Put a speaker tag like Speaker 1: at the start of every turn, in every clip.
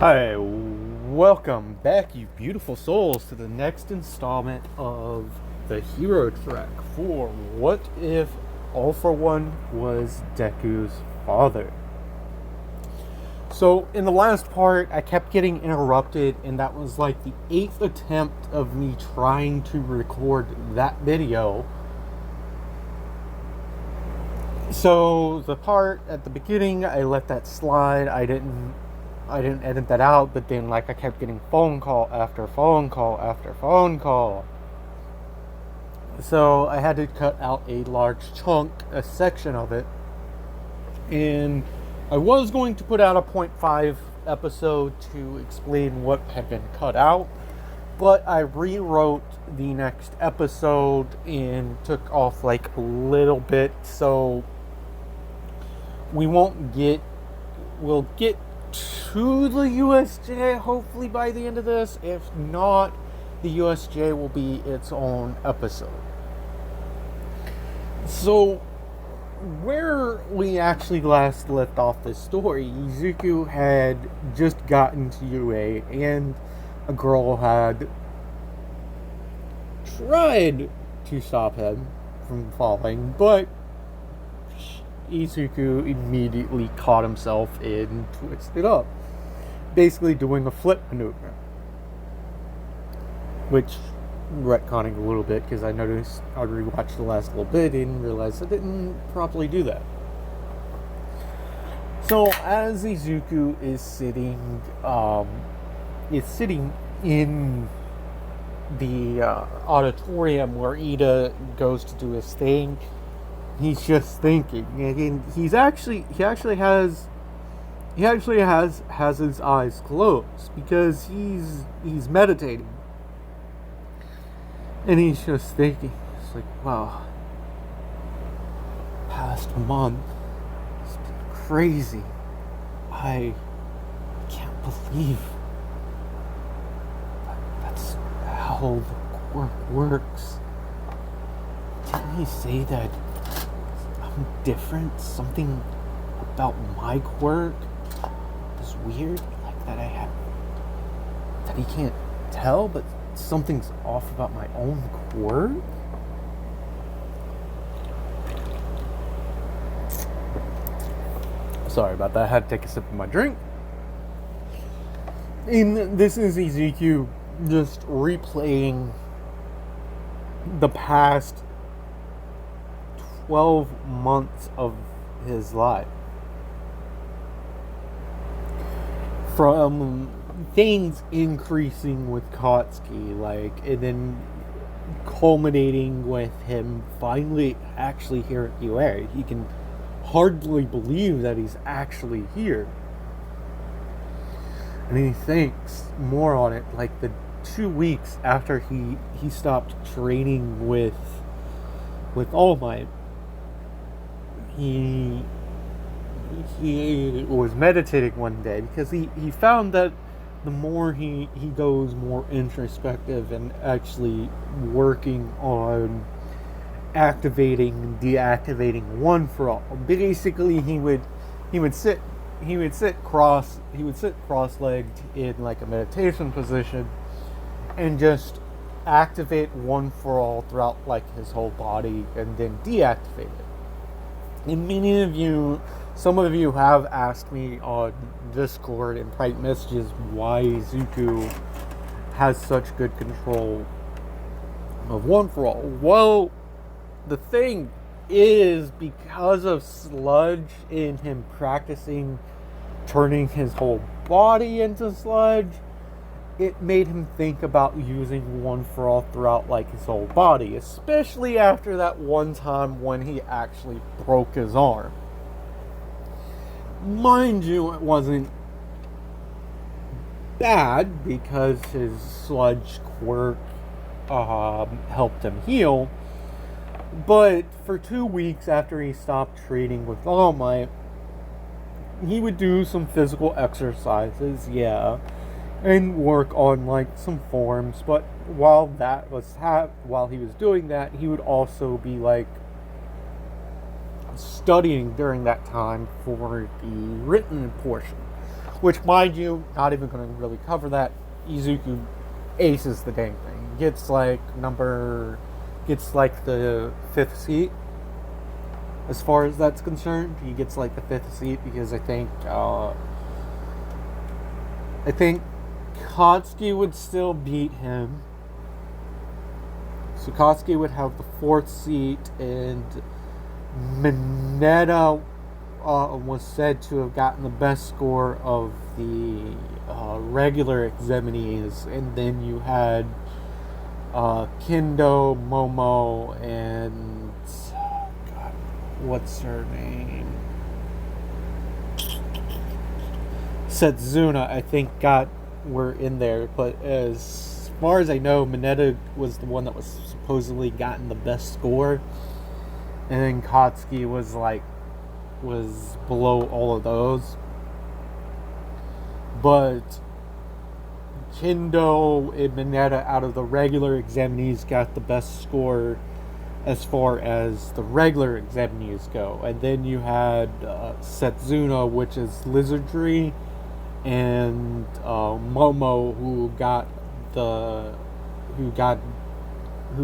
Speaker 1: Hi, welcome back, you beautiful souls, to the next installment of the hero track for What If All For One was Deku's father? So, in the last part, I kept getting interrupted, and that was like the 8th attempt of me trying to record that video. So, the part at the beginning, I let that slide. I didn't edit that out, but then I kept getting phone call after phone call after phone call. So I had to cut out a large chunk, a section of it. And I was going to put out a 0.5 episode to explain what had been cut out, but I rewrote the next episode and took off a little bit, so we'll get to the USJ hopefully by the end of this. If not, the USJ will be its own episode. So, where we actually last left off this story, Izuku had just gotten to UA, and a girl had tried to stop him from falling, but Izuku immediately caught himself and twisted up, basically doing a flip maneuver. Which, retconning a little bit, because I noticed I rewatched the last little bit and realized I didn't properly do that. So as Izuku is sitting in the auditorium where Ida goes to do his thing, he's just thinking, and he actually has his eyes closed because he's meditating, and he's just thinking. It's like, wow, past month, it's been crazy. I can't believe that's how the quirk works. Didn't he say that I'm different? Something about my quirk is weird, that he can't tell, but something's off about my own quirk? Sorry about that, I had to take a sip of my drink. And this is Ezekiel just replaying the past 12 months of his life. From things increasing with Kotsky, and then culminating with him finally actually here at UA. He can hardly believe that he's actually here. And he thinks more on it, the 2 weeks after he stopped training with All Might. He was meditating one day because he found that the more he goes more introspective and actually working on activating and deactivating One for All. Basically, he would sit cross-legged in a meditation position and just activate One for All throughout his whole body and then deactivate it. And some of you have asked me on Discord and private messages why Zuko has such good control of One for All. Well, the thing is, because of sludge in him practicing turning his whole body into sludge, it made him think about using One for All throughout his whole body, especially after that one time when he actually broke his arm. Mind you, it wasn't bad because his sludge quirk helped him heal, but for 2 weeks after he stopped training with All Might, he would do some physical exercises, and work on some forms, but while he was doing that, he would also be studying during that time for the written portion, Which, mind you, not even going to really cover that. Izuku aces the dang thing. Gets like the 5th seat. As far as that's concerned, he gets like the 5th seat because I think Katsuki would still beat him. So Katsuki would have the 4th seat, and Mineta was said to have gotten the best score of the regular examinees, and then you had Kendo, Momo, and God, what's her name? Setsuna, I think, were in there, but as far as I know, Mineta was the one that was supposedly gotten the best score, and then Katsuki was below all of those. But Kendo and Mineta out of the regular examinees got the best score as far as the regular examinees go. And then you had Setsuna, which is lizardry, and Momo, who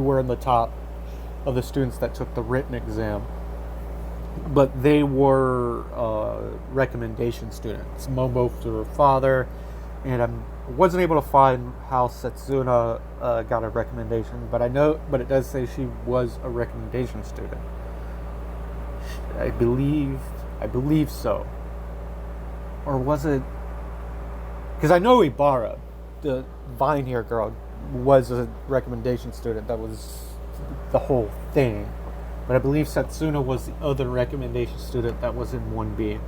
Speaker 1: were in the top of the students that took the written exam. But they were recommendation students. Momo through her father, and I wasn't able to find how Setsuna got a recommendation, but it does say she was a recommendation student. I believe so. Or was it? Because I know Ibarra, the vine hair girl, was a recommendation student. That was the whole thing. But I believe Setsuna was the other recommendation student that was in 1B.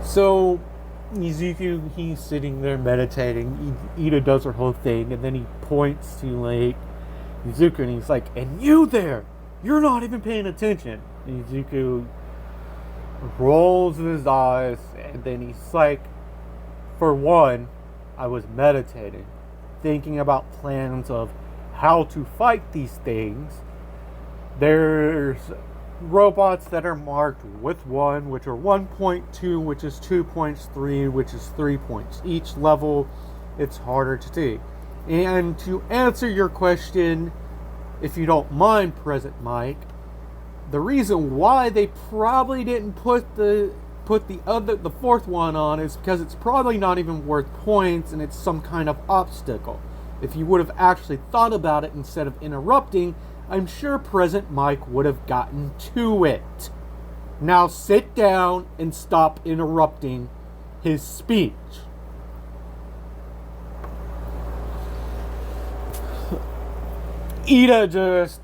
Speaker 1: So, Izuku, he's sitting there meditating. Ida does her whole thing, and then he points to, Izuku, and he's like, "And you there! You're not even paying attention!" And Izuku rolls his eyes, and then he's like, "For one, I was meditating, thinking about plans of how to fight these things. There's robots that are marked with 1, which are 1.2, which is 2 points, 3, which is 3 points. Each level, it's harder to take. And to answer your question, if you don't mind, Present Mike, the reason why they probably didn't put the 4th one on is because it's probably not even worth points, and it's some kind of obstacle. If you would have actually thought about it instead of interrupting, I'm sure Present Mike would have gotten to it. Now sit down and stop interrupting his speech." Ida just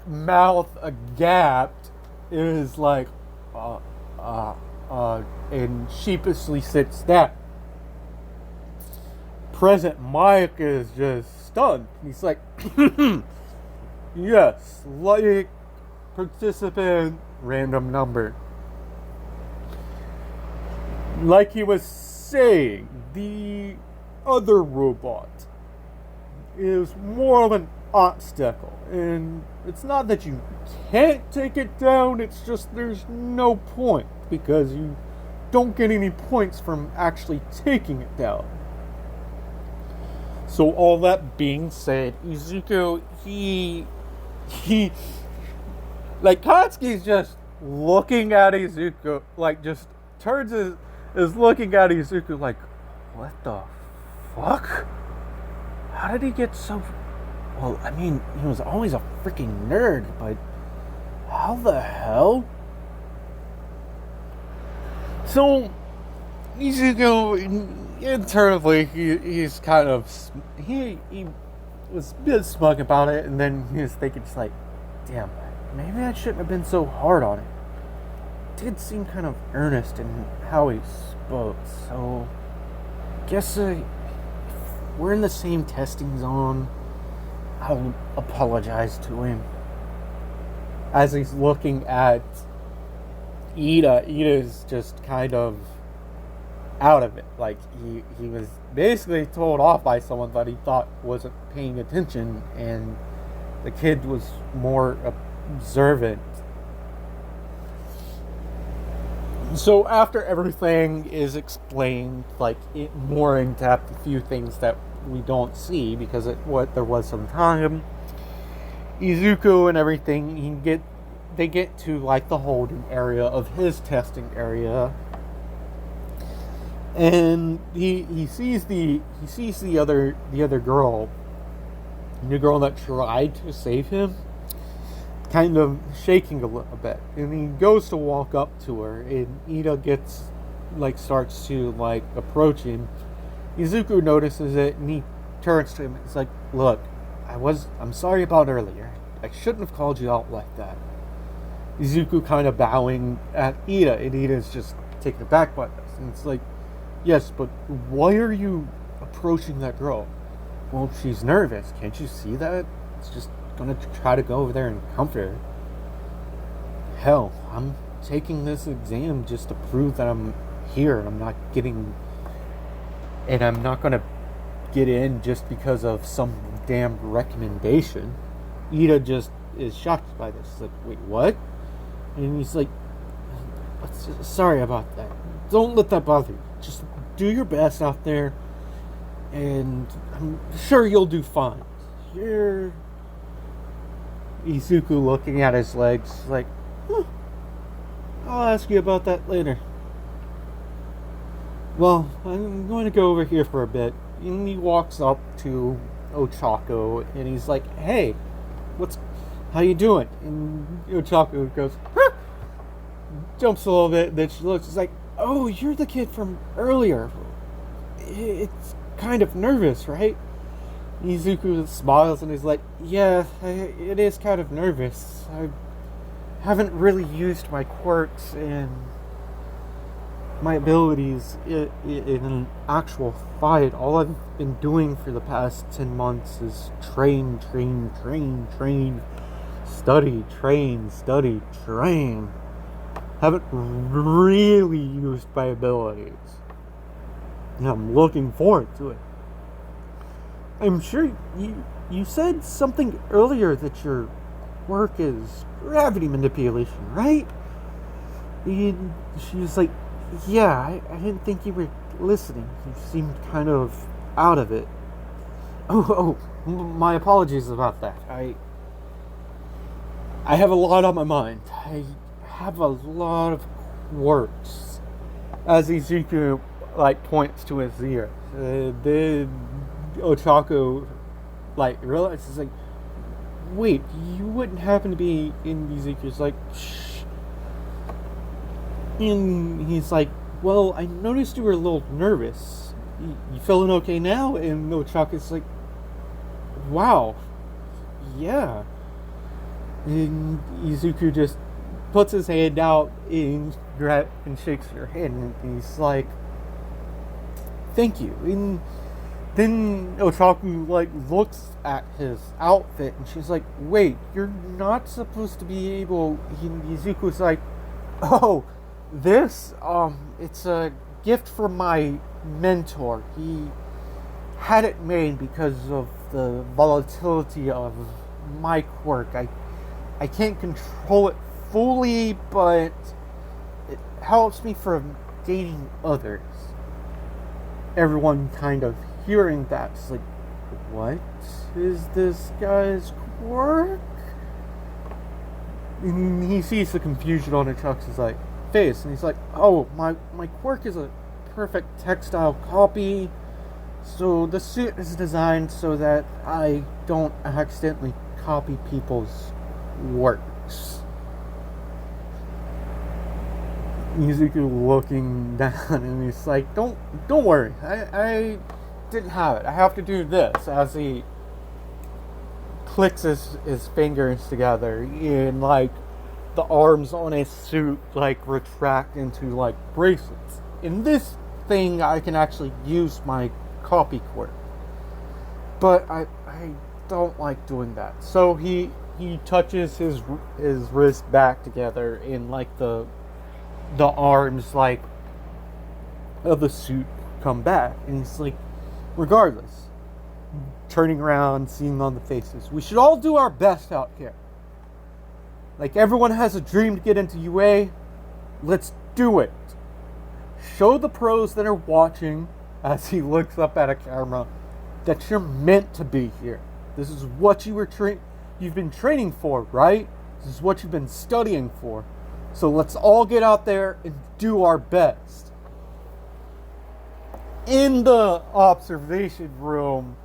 Speaker 1: mouth agape is like, and sheepishly sits down. Present Mike is just stunned. He's like, "Yes, like participant, random number." Like he was saying, the other robot is more of an obstacle, and it's not that you can't take it down, it's just there's no point, because you don't get any points from actually taking it down. So all that being said, Izuku, he Katsuki's just looking at Izuku, just is looking at Izuku like, what the fuck? How did he get so... Well, I mean, he was always a freaking nerd, but how the hell? So, Izuku, internally, he's kind of... He was a bit smug about it, and then he was thinking, just like, damn, maybe I shouldn't have been so hard on it. It did seem kind of earnest in how he spoke, so... Guess if we're in the same testing zone, I'll apologize to him. As he's looking at Ida's just kind of out of it. Like, he was basically told off by someone that he thought wasn't paying attention, and the kid was more observant So after everything is explained, like more in depth, a few things that we don't see because there was some time, Izuku and everything, they get to like the holding area of his testing area, and he sees the other girl, the girl that tried to save him, kind of shaking a little bit, and he goes to walk up to her, and Ida starts to approach him. Izuku notices it, and he turns to him and is like, "Look, I'm sorry about earlier. I shouldn't have called you out like that." Izuku kind of bowing at Ida, and Ida's just taken aback by this, and it's like, "Yes, but why are you approaching that girl?" "Well, she's nervous. Can't you see that? It's just gonna try to go over there and comfort her." "Hell, I'm taking this exam just to prove that I'm here, and I'm not gonna get in just because of some damn recommendation." Ida just is shocked by this. Like, "Wait, what?" And he's like, "Sorry about that. Don't let that bother you. Just do your best out there, and I'm sure you'll do fine." Here, Izuku looking at his legs like, "I'll ask you about that later. Well, I'm going to go over here for a bit." And he walks up to Ochako, and he's like, "Hey, how you doing?" And Ochako goes, "Huh!" Jumps a little bit, then she looks, she's like, "Oh, you're the kid from earlier. It's kind of nervous, right?" Izuku smiles and he's like, "Yeah, it is kind of nervous. I haven't really used my quirks and my abilities in an actual fight. All I've been doing for the past 10 months is train, study, train. Haven't really used my abilities. And I'm looking forward to it. I'm sure you said something earlier that your work is gravity manipulation, right?" And she was like, "Yeah, I didn't think you were listening. You seemed kind of out of it." Oh, my apologies about that. I have a lot on my mind. I have a lot of quirks. As Izuku points to his ear, the Ochako realizes "Wait, you wouldn't happen to be in Izuku's shh." And he's like, "Well, I noticed you were a little nervous. You feeling okay now?" And Ochako's like, "Wow, yeah." And Izuku just puts his hand out and shakes her hand, and he's like, "Thank you." And then Ochaku looks at his outfit, and she's like, "Wait, you're not supposed to be able." Izuku's like, "Oh, this it's a gift from my mentor. He had it made because of the volatility of my quirk. I can't control it fully, but it helps me from dating others." Everyone kind of hearing that is like, "What is this guy's quirk?" And he sees the confusion on Chuck's face, and he's like, "Oh, my quirk is a perfect textile copy. So the suit is designed so that I don't accidentally copy people's works." Izuku looking down, and he's like, Don't worry. I didn't have it. I have to do this," as he clicks his fingers together, and the arms on his suit retract into bracelets. "In this thing, I can actually use my copy quirk, but I don't like doing that." So he touches his wrist back together, and the arms of the suit come back, and he's like, "Regardless," turning around, seeing on the faces, "we should all do our best out here. Everyone has a dream to get into UA. Let's Do it. Show the pros that are watching, as he looks up at a camera, that you're meant to be here. This is what you've been training for, right? This is what you've been studying for. So let's all get out there and do our best. In the observation room,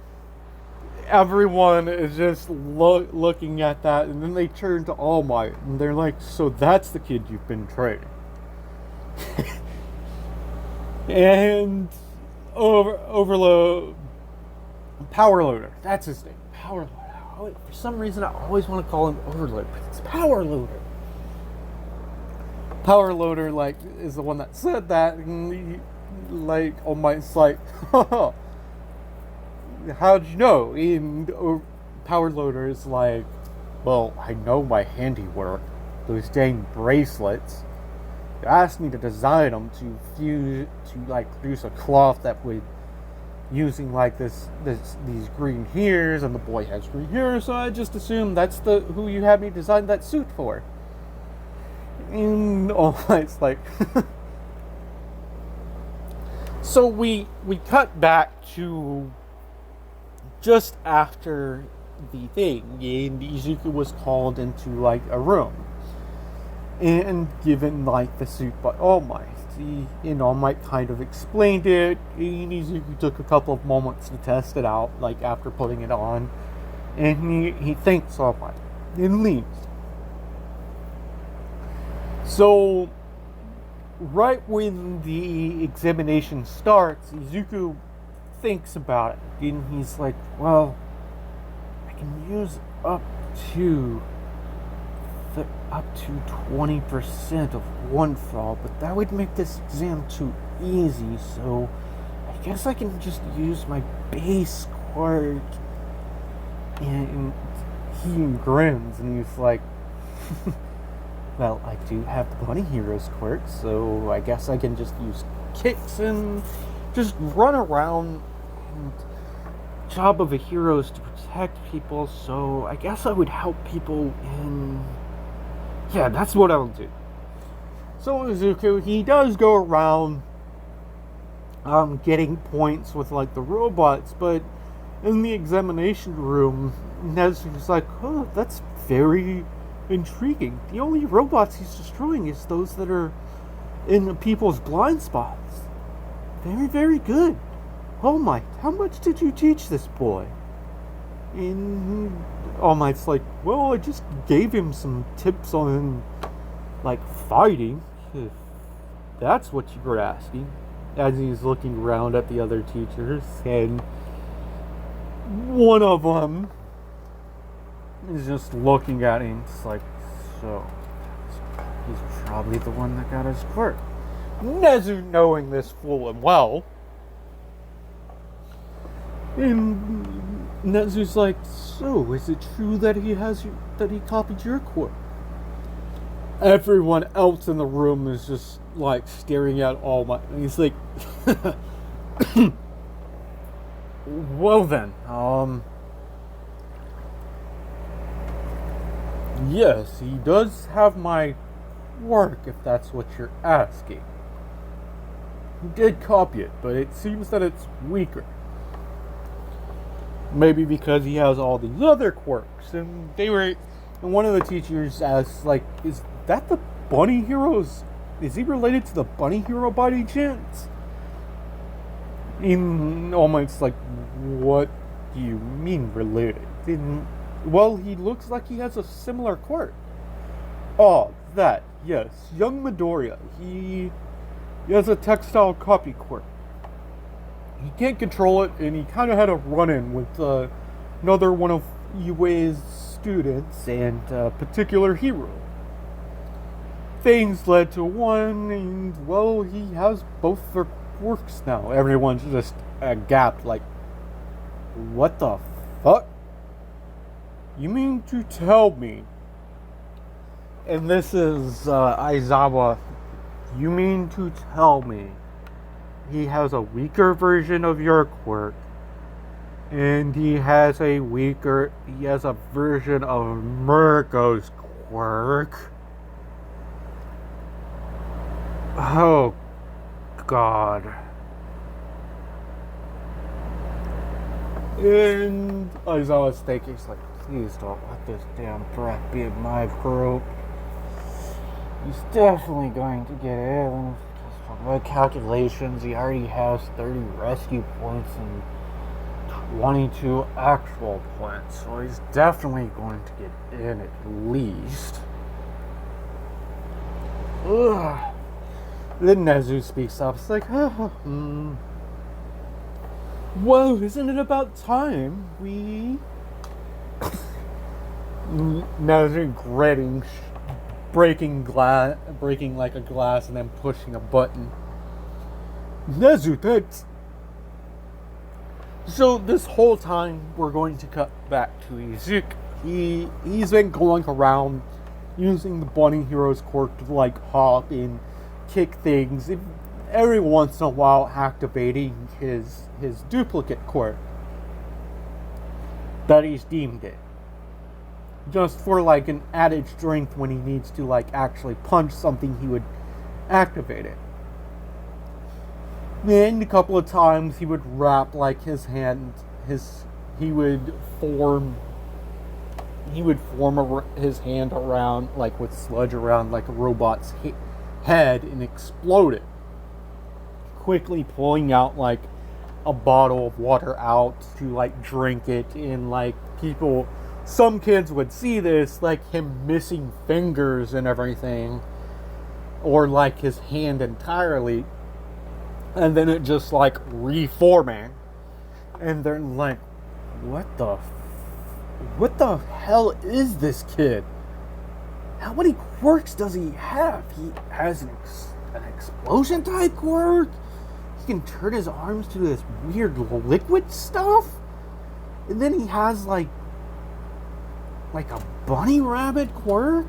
Speaker 1: everyone is just looking at that, and then they turn to All Might, and they're like, so that's the kid you've been training. And Overload, Power Loader, that's his name, Power Loader. For some reason, I always want to call him Overload, but it's Power Loader. Power Loader, like, is the one that said that, and All Might's like, how'd you know? And Power Loader is like, well, I know my handiwork. Those dang bracelets. You asked me to design them to produce a cloth that would, using like these green hairs, and the boy has green hair, so I just assumed that's who you had me design that suit for. And All Might's like, so we cut back to just after the thing, and Izuku was called into like a room and given like the suit by All Might. And All Might kind of explained it, and Izuku took a couple of moments to test it out, like after putting it on, and he thanks All Might and leaves. So right when the examination starts, Izuku thinks about it, and he's like, well, I can use up to 20% of one fall, but that would make this exam too easy, so I guess I can just use my base quirk. And he grins, and he's like, well, I do have the Bunny Heroes quirk, so I guess I can just use kicks and just run around. And job of a hero is to protect people, so I guess I would help people in... Yeah, that's what I'll do. So Izuku, he does go around getting points with like the robots, but in the examination room, Nezuko's like, oh, that's very intriguing. The only robots he's destroying is those that are in people's blind spots. Very, very good. All Might, how much did you teach this boy? And All Might's like, well, I just gave him some tips on, like, fighting, if that's what you were asking. As he's looking around at the other teachers, and one of them is just looking at him. It's like, so he's probably the one that got his quirk. Nezu, knowing this full and well, and Nezu's like, so is it true that he copied your quirk? Everyone else in the room is just like staring at All Might, and he's like, well then, yes, he does have my work, if that's what you're asking. He did copy it, but it seems that it's weaker. Maybe because he has all these other quirks. And one of the teachers asked, like, is that the Bunny Heroes? Is he related to the Bunny Hero by any chance? And All Might's like, what do you mean related? And, well, he looks like he has a similar quirk. Oh, that, yes. Young Midoriya. He has a textile copy quirk. He can't control it, and he kind of had a run-in with another one of Yue's students and a particular hero. Things led to one, and, well, he has both their quirks now. Everyone's just gapped, like, what the fuck? You mean to tell me? And this is Aizawa. You mean to tell me he has a weaker version of your quirk, and he has a version of Mirko's quirk? Oh, God. And as I was thinking, it's like, please don't let this damn brat be in my group. He's definitely going to get in. Because from my calculations, he already has 30 rescue points and 22 actual points. So he's definitely going to get in at least. Ugh. Then Nezu speaks up. It's like, well, isn't it about time we... Nezu gritting, breaking like a glass and then pushing a button. Nezu, that's... So this whole time, we're going to cut back to Izuku. He's been going around using the Bunny Hero's quirk to like hop and kick things, every once in a while activating his duplicate quirk that he's deemed it. Just for like an added strength when he needs to like actually punch something, he would activate it. Then a couple of times he would wrap like his hand, he would form his hand around, like with sludge around like a robot's head and explode it, quickly pulling out like a bottle of water out to like drink it. And like some kids would see this, like him missing fingers and everything, or like his hand entirely, and then it just like reforming, and they're like, what the hell is this kid? How many quirks does he have? He has an explosion type quirk. He can turn his arms to this weird liquid stuff. And then he has like a bunny rabbit quirk.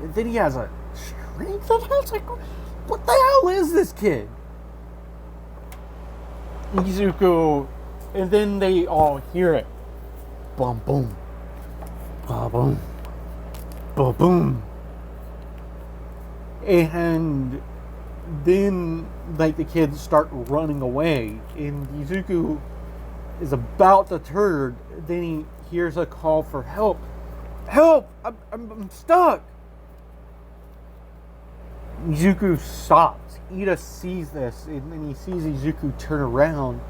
Speaker 1: And then he has a strength attack. Like, what the hell is this kid? Izuku, and then they all hear it. Boom, boom. Ba boom. Ba boom. And then, like, the kids start running away. And Izuku is about to turn. Then he hears a call for help. Help! I'm stuck! Izuku stops. Ida sees this, and then he sees Izuku turn around.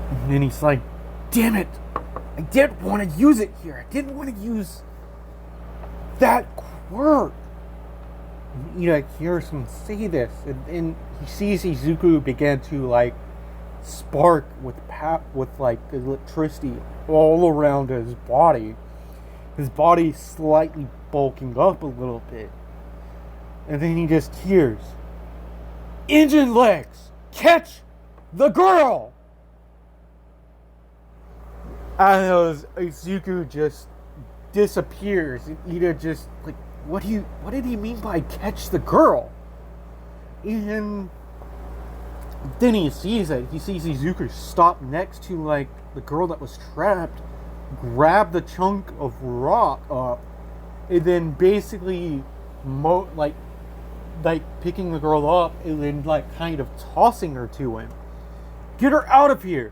Speaker 1: And then he's like, damn it! I didn't want to use it here. I didn't want to use that quirk. And Ida hears him say this, and he sees Izuku begin to like spark with like electricity all around his body. His body slightly bulking up a little bit. And then he just hears, engine legs, catch the girl! As Izuku just disappears, and Ida just like, what did he mean by catch the girl? And then he sees it. He sees Izuku stop next to like the girl that was trapped, grab the chunk of rock up, and then basically like picking the girl up and then like kind of tossing her to him. Get her out of here!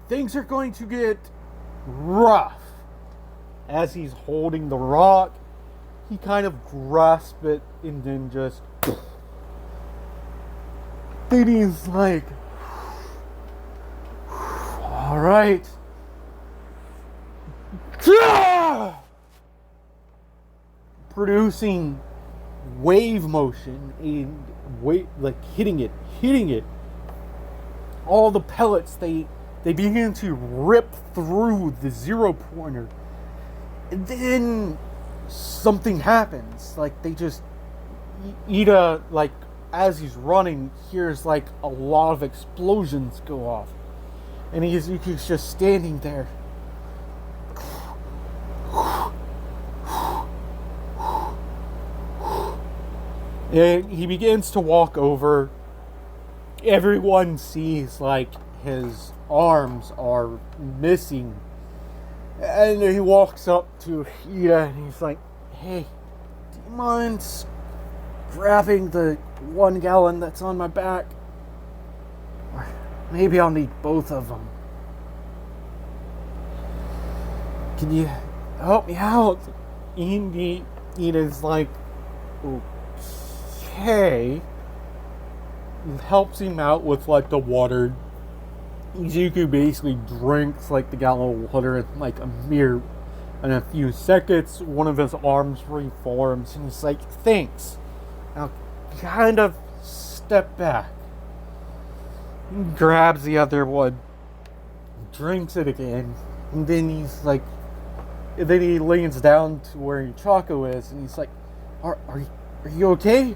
Speaker 1: Things are going to get rough. As he's holding the rock, he kind of grasps it and then just... Then he's like, alright. Producing wave motion and like hitting it. All the pellets, they begin to rip through the 0 pointer. And then something happens. Like they just, Ida, like as he's running, hears like a lot of explosions go off. And he's just standing there. And he begins to walk over. Everyone sees like his arms are missing. And he walks up to Ida and he's like, hey, do you mind grabbing the 1 gallon that's on my back? Or maybe I'll need both of them. Can you help me out? Ina's like, okay. Helps him out with like the water. Izuku basically drinks like the gallon of water in a few seconds. One of his arms reforms and he's like, thanks. Now kind of step back. He grabs the other one, drinks it again, and then he leans down to where Choco is and he's like, are you okay?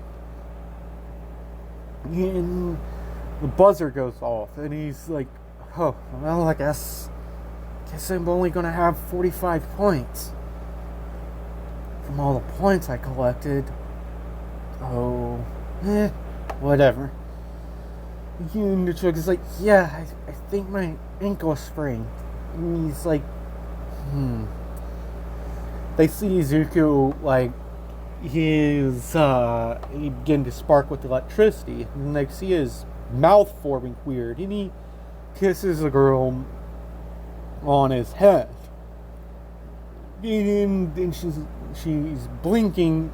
Speaker 1: And the buzzer goes off, and he's like, oh, well, I guess I'm only going to have 45 points from all the points I collected. Oh, whatever. And the chick is like, yeah, I think my ankle is sprained. And he's like, They see Izuku, like, he began to spark with electricity, and they see his mouth forming weird, and he kisses a girl on his head, and she's blinking,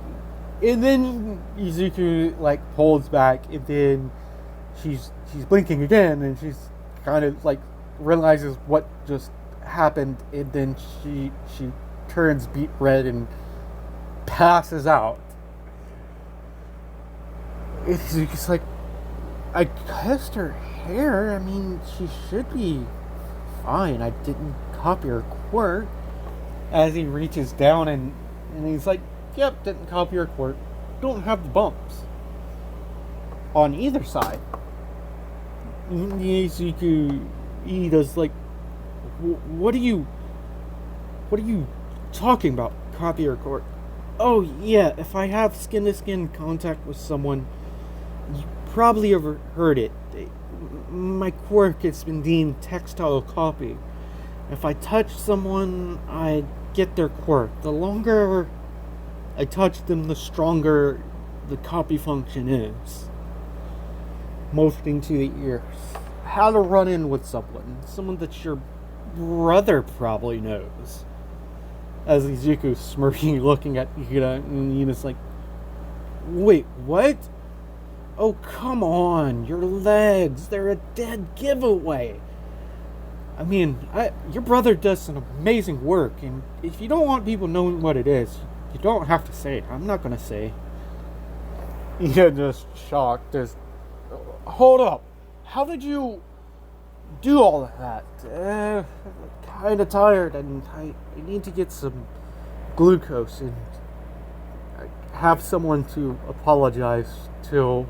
Speaker 1: and then Izuku like pulls back, and then she's blinking again, and she's kind of like realizes what just happened, and then she turns beet red and passes out. It's like, I kissed her hair. I mean, she should be fine. I didn't copy her quirk. As he reaches down and he's like, yep, didn't copy her quirk. Don't have the bumps on either side. Izuku, he does like, what are you talking about? Copy her quirk. Oh, yeah, if I have skin-to-skin contact with someone, you probably overheard it. My quirk has been deemed textile copy. If I touch someone, I get their quirk. The longer I touch them, the stronger the copy function is. Motioning to the ears. How to run in with someone that your brother probably knows. As Izuku's smirking, looking at Ida, and Ina's like, wait, what? Oh, come on, your legs, they're a dead giveaway. I mean, your brother does some amazing work, and if you don't want people knowing what it is, you don't have to say it. I'm not gonna say. Ida just shocked, just, hold up, how did you do all of that? Kinda tired, and I need to get some glucose and have someone to apologize to.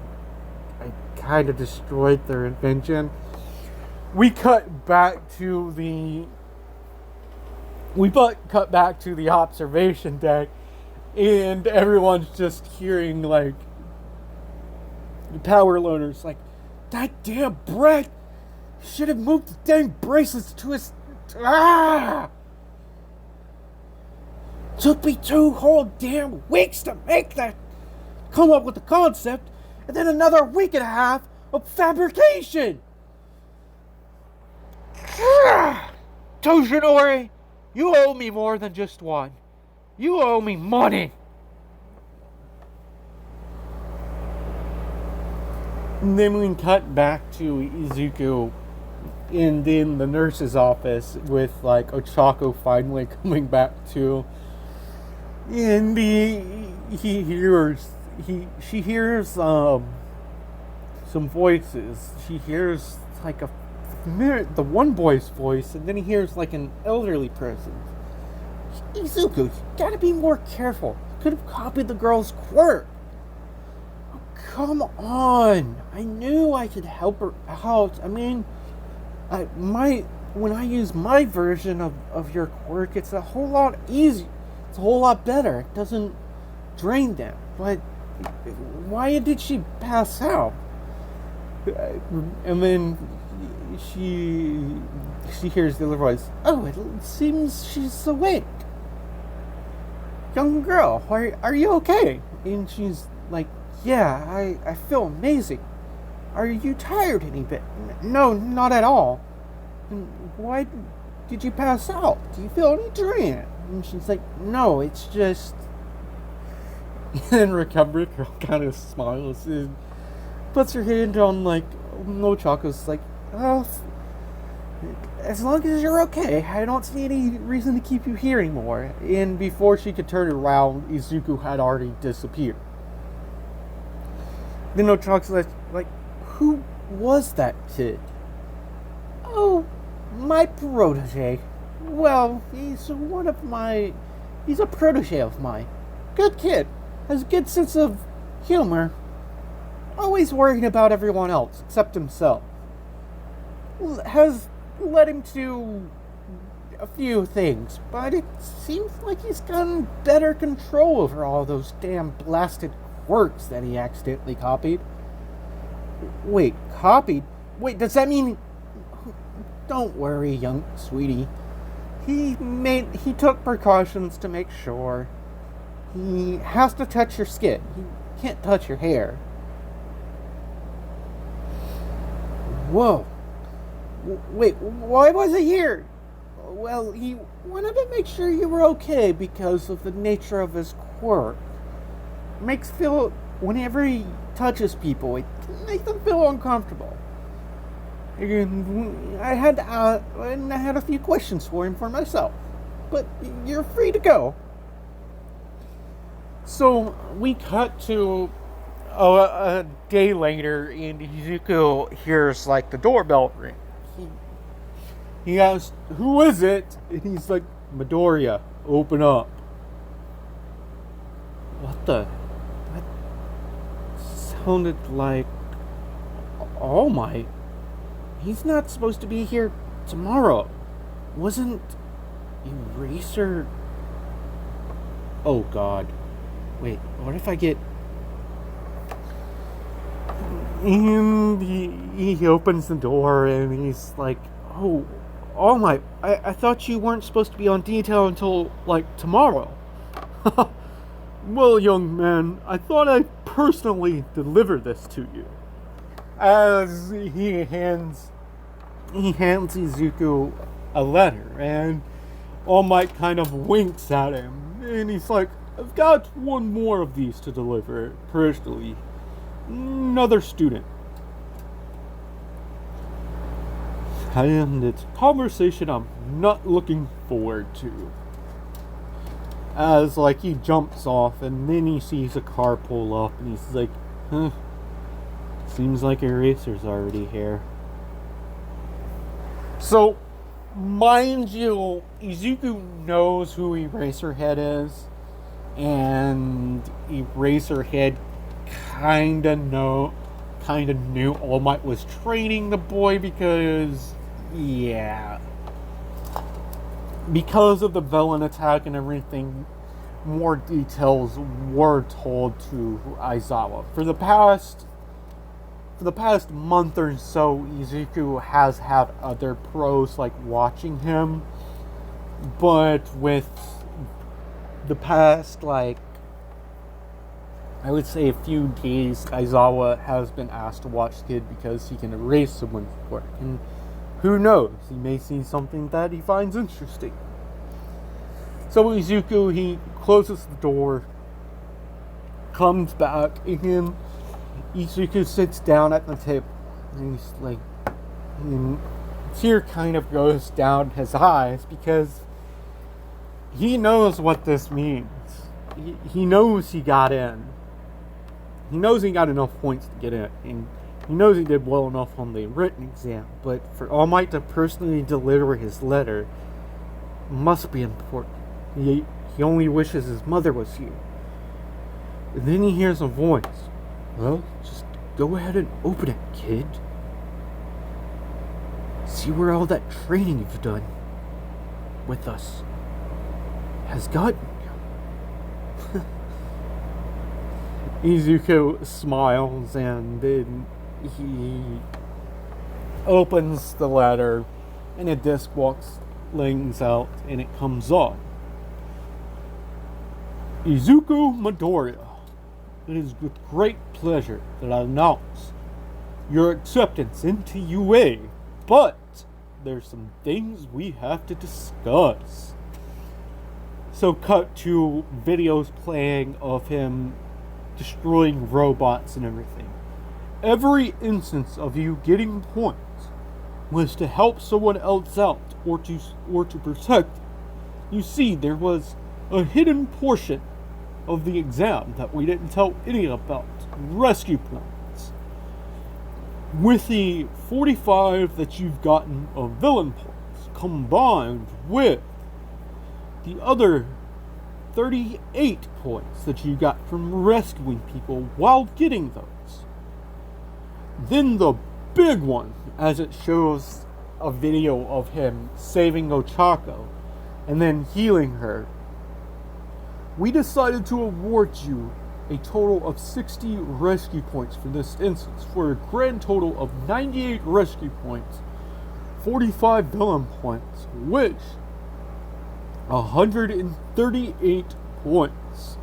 Speaker 1: I kinda destroyed their invention. We cut back to the observation deck, and everyone's just hearing like the power loaners like, that damn Brett should have moved the dang bracelets to his. Took me 2 whole damn weeks to make that, come up with the concept, and then another week and a half of fabrication. Toshinori, you owe me more than just one. You owe me money. And then we cut back to Izuku in the nurse's office with like Ochako finally coming back to, and she hears some voices. She hears like the one boy's voice, and then he hears like an elderly person. Izuku, you gotta be more careful. You could have copied the girl's quirk. Oh, come on, I knew I could help her out. I mean, when I use my version of your quirk, it's a whole lot easier. It's a whole lot better. It doesn't drain them. But why did she pass out? And then she hears the other voice. Oh, it seems she's awake. young girl, are you okay? And she's like, yeah, I feel amazing. Are you tired any bit? No, not at all. And why did you pass out? Do you feel any drain? And she's like, no, it's just... And Recovery Girl kind of smiles and puts her hand on, like, No Choco's like, oh, as long as you're okay, I don't see any reason to keep you here anymore. And before she could turn around, Izuku had already disappeared. Then No Choco's like, who was that kid? Oh, my protege. Well, he's a protege of mine. Good kid. Has a good sense of humor. Always worrying about everyone else, except himself. Has led him to a few things, but it seems like he's gotten better control over all those damn blasted quirks that he accidentally copied. Wait, copied? Wait, does that mean... Don't worry, young sweetie. He took precautions to make sure. He has to touch your skin. He can't touch your hair. Whoa. Wait, why was he here? Well, he wanted to make sure you were okay because of the nature of his quirk. Whenever he touches people, it makes them feel uncomfortable. And I had a few questions for him for myself. But you're free to go. So we cut to a day later, and Izuku hears like the doorbell ring. He asks, "Who is it?" And he's like, "Midoriya, open up." That sounded like All Might. He's not supposed to be here tomorrow. Wasn't Eraser... Oh god. Wait, what if I get... And he opens the door and he's like, "Oh, All Might, I thought you weren't supposed to be on detail until, like, tomorrow." "Well, young man, I thought I'd personally deliver this to you." As he hands Izuku a letter, and All Might kind of winks at him, and he's like, "I've got one more of these to deliver personally. Another student." And it's a conversation I'm not looking forward to. As, like, he jumps off, and then he sees a car pull up, and he's like, seems like Eraser's already here. So, mind you, Izuku knows who Eraserhead is, and Eraserhead kinda knew All Might was training the boy because of the villain attack and everything. More details were told to Aizawa. For the past month or so, Izuku has had other pros like watching him, but with the past, like, I would say a few days, Aizawa has been asked to watch the kid because he can erase someone's work. And who knows, he may see something that he finds interesting. So Izuku, he closes the door, comes back, and Izuku sits down at the table. And he's like, and a tear kind of goes down his eyes because he knows what this means. He knows he got in. He knows he got enough points to get in, and he knows he did well enough on the written exam, but for All Might to personally deliver his letter must be important. He only wishes his mother was here. And then he hears a voice. "Well, just go ahead and open it, kid. See where all that training you've done with us has gotten you." Izuku smiles, and then he opens the letter, and a disc box lings out, and it comes on. Izuku Midoriya, it is with great pleasure that I announce your acceptance into UA, but there's some things we have to discuss. So cut to videos playing of him destroying robots and everything. Every instance of you getting points was to help someone else out or to protect them. You see, there was a hidden portion of the exam that we didn't tell any about. Rescue points. With the 45 that you've gotten of villain points, combined with the other 38 points that you got from rescuing people while getting those. Then the big one, as it shows a video of him saving Ochako and then healing her. We decided to award you a total of 60 rescue points for this instance, for a grand total of 98 rescue points, 45 villain points, which 138 points.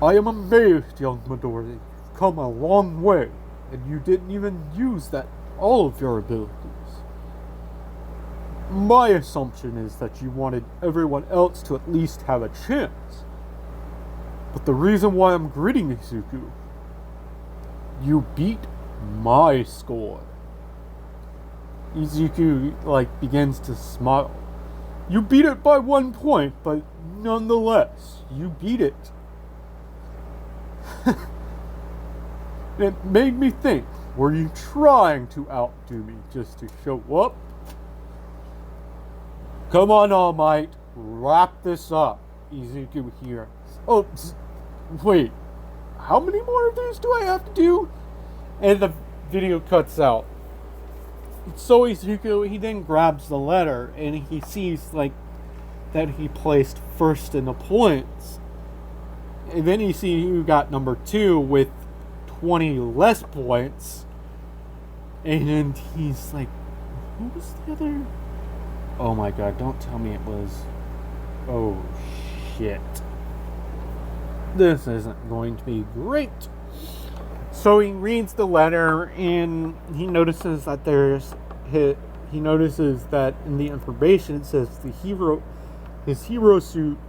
Speaker 1: I am amazed, young Midori. You've come a long way, and you didn't even use all of your abilities. My assumption is that you wanted everyone else to at least have a chance. But the reason why I'm greeting Izuku, you beat my score. Izuku, begins to smile. You beat it by 1 point, but nonetheless, you beat it. It made me think, were you trying to outdo me just to show up? Come on, All Might, wrap this up. Izuku here. Oh, wait, how many more of these do I have to do? And the video cuts out. So Izuku, he then grabs the letter and he sees that he placed first in the points. And then you see you got number 2 with 20 less points. And he's like, who was the other? Oh my god, don't tell me it was. Oh shit. This isn't going to be great. So he reads the letter and he notices that he notices that in the information it says his hero suit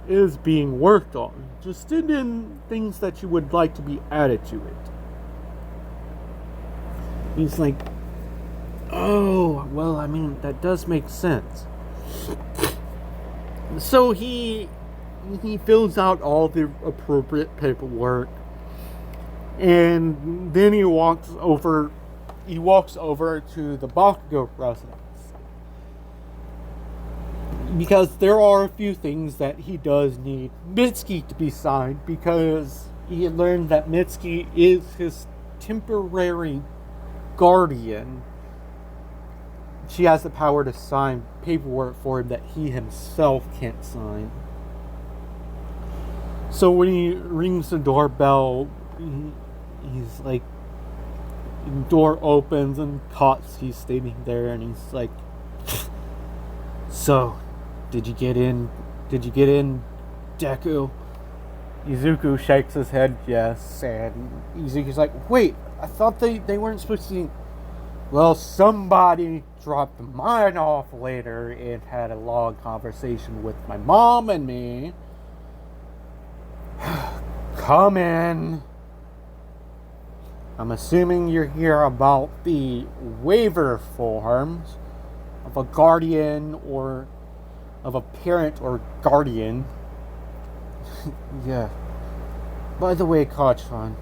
Speaker 1: is being worked on. Just in things that you would like to be added to it. He's like, oh, well, I mean, that does make sense. So he fills out all the appropriate paperwork. And then he walks over to the Bakugo residence. Because there are a few things that he does need Mitsuki to be signed, because he had learned that Mitsuki is his temporary guardian. She has the power to sign paperwork for him that he himself can't sign. So when he rings the doorbell, he's like, the door opens and Katsuki's standing there and he's like, so, did you get in, Deku? Izuku shakes his head yes, and Izuku's like, wait, I thought they weren't supposed to. Well, somebody dropped mine off later and had a long conversation with my mom and me. Come in. I'm assuming you're here about the waiver forms of a guardian or of a parent or guardian. Yeah. By the way, Kachan,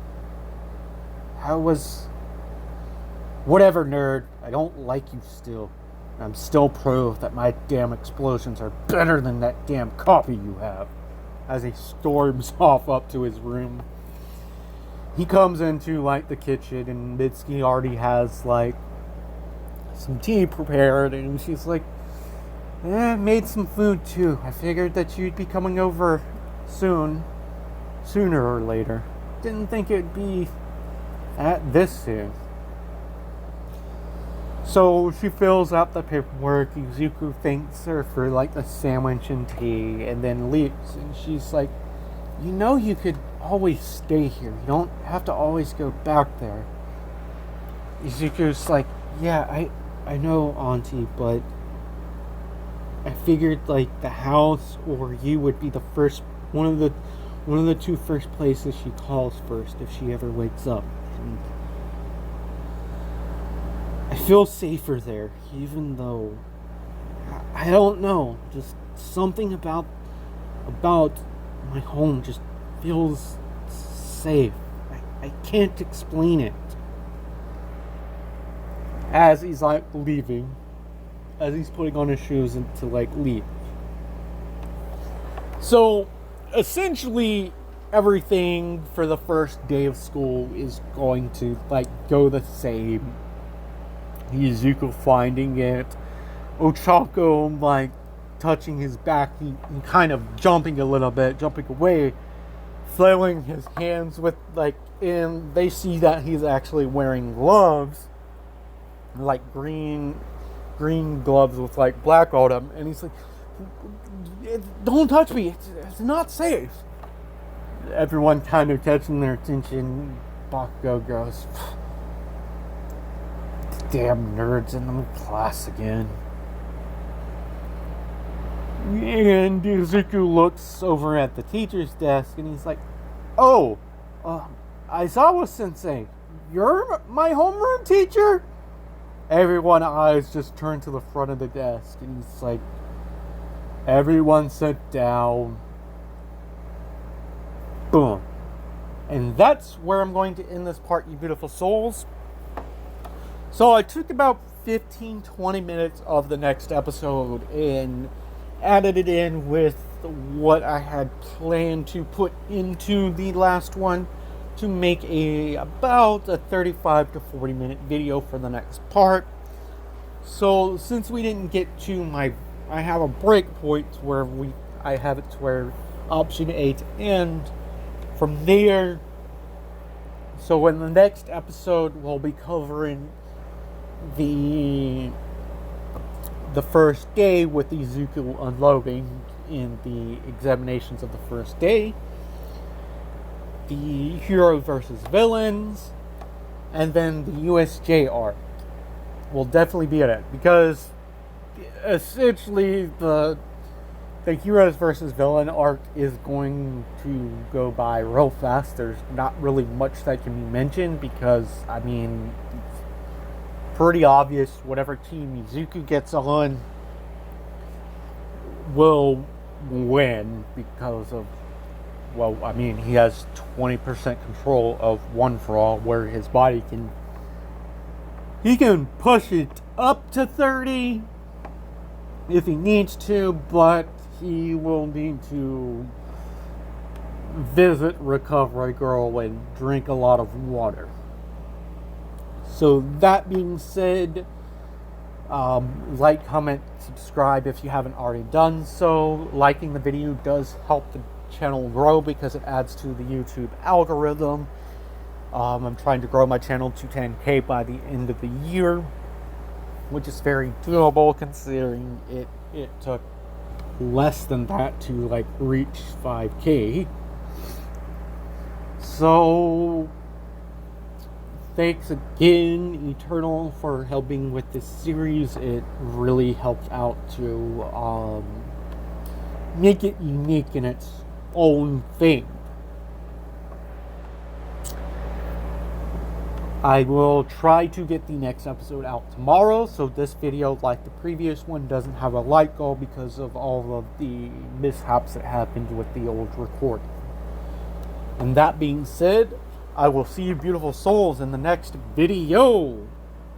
Speaker 1: how was... Whatever, nerd. I don't like you still. I'm still proof that my damn explosions are better than that damn copy you have. As he storms off up to his room. He comes into, the kitchen, and Mitsuki already has, some tea prepared, and she's like, made some food, too. I figured that you'd be coming over sooner or later. Didn't think it'd be this soon. So she fills out the paperwork. Izuku thanks her for like the sandwich and tea, and then leaves. And she's like, "You know, you could always stay here. You don't have to always go back there." Izuku's like, "Yeah, I know, Auntie, but I figured like the house or you would be the first one of the two first places she calls first if she ever wakes up. And I feel safer there, even though I don't know, just something about my home just feels safe. I can't explain it." As he's like leaving, as he's putting on his shoes and to like leave. So essentially everything for the first day of school is going to like go the same. Izuku finding it, Ochako like touching his back, he kind of jumping a little bit, jumping away, flailing his hands with like, and they see that he's actually wearing gloves, like green gloves with like black on them, and he's like, "Don't touch me, it's not safe." Everyone kind of catching their attention. Bakugo goes, "Damn nerds in the class again." And Izuku looks over at the teacher's desk and he's like, "Oh, Aizawa-sensei, you're my homeroom teacher?" Everyone's eyes just turn to the front of the desk and he's like, "Everyone sit down." Boom. And that's where I'm going to end this part, you beautiful souls. So I took about 15-20 minutes of the next episode and added it in with what I had planned to put into the last one to make about a 35 to 40 minute video for the next part. So since we didn't get to I have a break point where I have it to where option A to end. From there, so in the next episode we'll be covering the first day with Izuku unloading in the examinations of the first day, the hero versus villains, and then the USJ arc will definitely be in it, because essentially the heroes versus villain arc is going to go by real fast. There's not really much that can be mentioned because, I mean, it's pretty obvious whatever team Izuku gets on will win because of, well, I mean, he has 20% control of One for All, where his body he can push it up to 30 if he needs to, but he will need to visit Recovery Girl and drink a lot of water. So that being said, like, comment, subscribe if you haven't already done so. Liking the video does help the channel grow because it adds to the YouTube algorithm. I'm trying to grow my channel to 10K by the end of the year, which is very doable considering it took less than that to like reach 5K. So thanks again, Eternal, for helping with this series. It really helped out to make it unique in its own thing. I will try to get the next episode out tomorrow, so this video, like the previous one, doesn't have a light goal because of all of the mishaps that happened with the old recording. And that being said, I will see you beautiful souls in the next video.